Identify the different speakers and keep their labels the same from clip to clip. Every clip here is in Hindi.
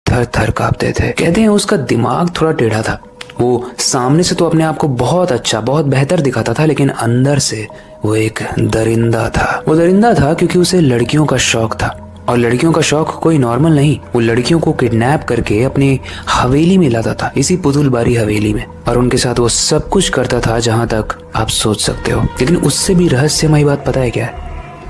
Speaker 1: थर थर कांपते थे। कहते हैं उसका दिमाग थोड़ा टेढ़ा था। वो सामने से तो अपने आप को बहुत अच्छा, बहुत बेहतर दिखाता था, लेकिन अंदर से वो एक दरिंदा था। वो दरिंदा था क्योंकि उसे लड़कियों का शौक था, और लड़कियों का शौक कोई नॉर्मल नहीं। वो लड़कियों को किडनैप करके अपनी हवेली में लाता था, इसी पुतुलबारी हवेली में, और उनके साथ वो सब कुछ करता था जहां तक आप सोच सकते हो। लेकिन उससे भी रहस्यमयी बात पता है क्या है?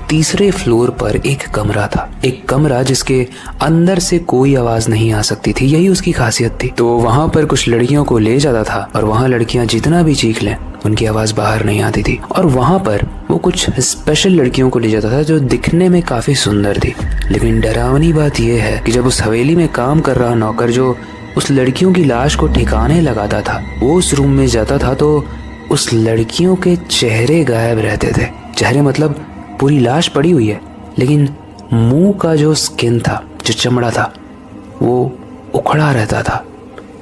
Speaker 1: तीसरे फ्लोर पर एक कमरा था, एक कमरा जिसके अंदर से कोई आवाज नहीं आ सकती थी। यही उसकी खासियत थी। तो वहां पर कुछ लड़कियों को ले जाता था, और वहां लड़कियां जितना भी चीख लें उनकी आवाज बाहर नहीं आती थी। और वहां पर वो कुछ स्पेशल लड़कियों को ले जाता था जो दिखने में काफी सुंदर थी। लेकिन डरावनी बात यह है कि जब उस हवेली में काम कर रहा नौकर जो उस लड़कियों की लाश को ठिकाने लगाता था, वो उस रूम में जाता था तो उस लड़कियों के चेहरे गायब रहते थे। चेहरे मतलब पूरी लाश पड़ी हुई है, लेकिन मुंह का जो स्किन था, जो चमड़ा था, वो उखड़ा रहता था।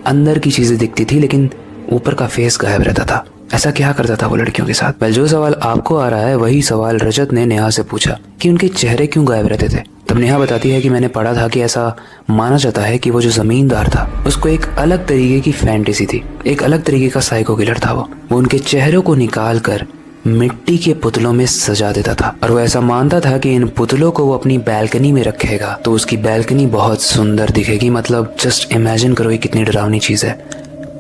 Speaker 1: अंदर की चीजें दिखती थी लेकिन ऊपर का फेस गायब रहता था। ऐसा क्या करता था वो लड़कियों के साथ? वेल, जो सवाल आपको आ रहा है वही सवाल रजत ने नेहा से पूछा कि उनके चेहरे क्यों गायब रहते थे। तब नेहा बताती है कि मैंने पढ़ा था कि ऐसा माना जाता है कि वो जो जमींदार था उसको एक अलग तरीके की फैंटेसी थी, एक अलग तरीके का साइको किलर था। वो उनके चेहरों को निकाल कर मिट्टी के पुतलों में सजा देता था, और वो ऐसा मानता था कि इन पुतलों को वो अपनी बैल्कनी में रखेगा तो उसकी बैल्कनी बहुत सुंदर दिखेगी। मतलब जस्ट इमेजिन करो ये कितनी डरावनी चीज है।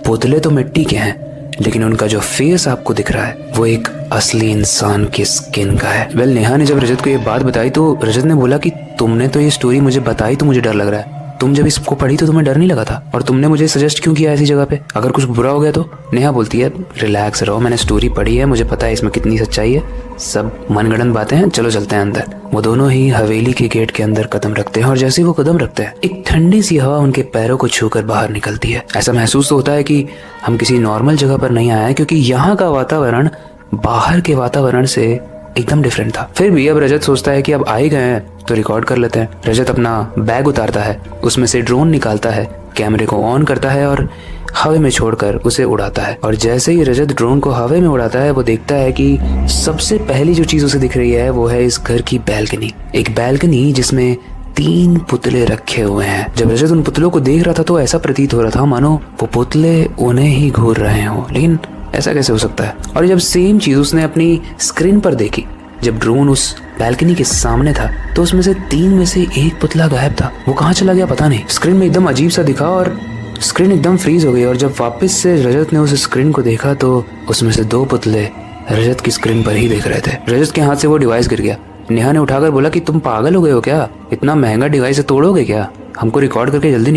Speaker 1: पुतले तो मिट्टी के हैं, लेकिन उनका जो फेस आपको दिख रहा है वो एक असली इंसान की स्किन का है। वेल, नेहा ने जब रजत को ये बात बताई तो रजत ने बोला कि तुमने तो ये स्टोरी मुझे बताई तो मुझे डर लग रहा है। तुम जब इसको पढ़ी तो तुम्हें डर नहीं लगा था? और तुमने मुझे सजेस्ट क्यों किया ऐसी जगह पे? अगर कुछ बुरा हो गया तो? नेहा बोलती है रिलैक्स रहो, मैंने स्टोरी पढ़ी है, मुझे पता है इसमें कितनी सच्चाई है, सब मनगढ़ंत बातें हैं, चलो चलते हैं अंदर। वो दोनों ही हवेली के गेट के अंदर कदम रखते हैं, और जैसे वो कदम रखते हैं एक ठंडी सी हवा उनके पैरों को छूकर बाहर निकलती है। ऐसा महसूस तो होता है कि हम किसी नॉर्मल जगह पर नहीं आए हैं, क्योंकि यहाँ का वातावरण बाहर के वातावरण से एकदम डिफरेंट था। फिर भी अब रजत सोचता है कि अब आ ही गए हैं तो रिकॉर्ड कर लेते हैं। रजत अपना बैग उतारता है, उसमें से ड्रोन निकालता है, कैमरे को ऑन करता है और हवा में छोड़कर उसे उड़ाता है। और जैसे ही रजत ड्रोन को हवा में उड़ाता है वो देखता है कि सबसे पहली जो चीज उसे दिख रही है वो है इस घर की बैल्कनी। एक बैल्कनी जिसमें 3 पुतले रखे हुए हैं। जब रजत उन पुतलों को देख रहा था तो ऐसा प्रतीत हो रहा था मानो वो पुतले उन्हें ही घूर रहे हों, लेकिन ऐसा कैसे हो सकता है? और जब सेम चीज उसने अपनी स्क्रीन पर देखी, जब ड्रोन उस बैल्कनी के सामने था तो उसमें से 3 में से एक पुतला गायब था। वो कहाँ चला गया पता नहीं। स्क्रीन में एकदम अजीब सा दिखा और स्क्रीन एकदम फ्रीज हो गई। और जब वापस से रजत ने उस स्क्रीन को देखा तो उसमें से 2 पुतले रजत की स्क्रीन पर ही देख रहे थे। रजत के हाथ से वो डिवाइस गिर गया। नेहा ने उठाकर बोला कि तुम पागल हो गए हो क्या? इतना महंगा डिवाइस तोड़ोगे क्या? हमको रिकॉर्ड करके जल्दी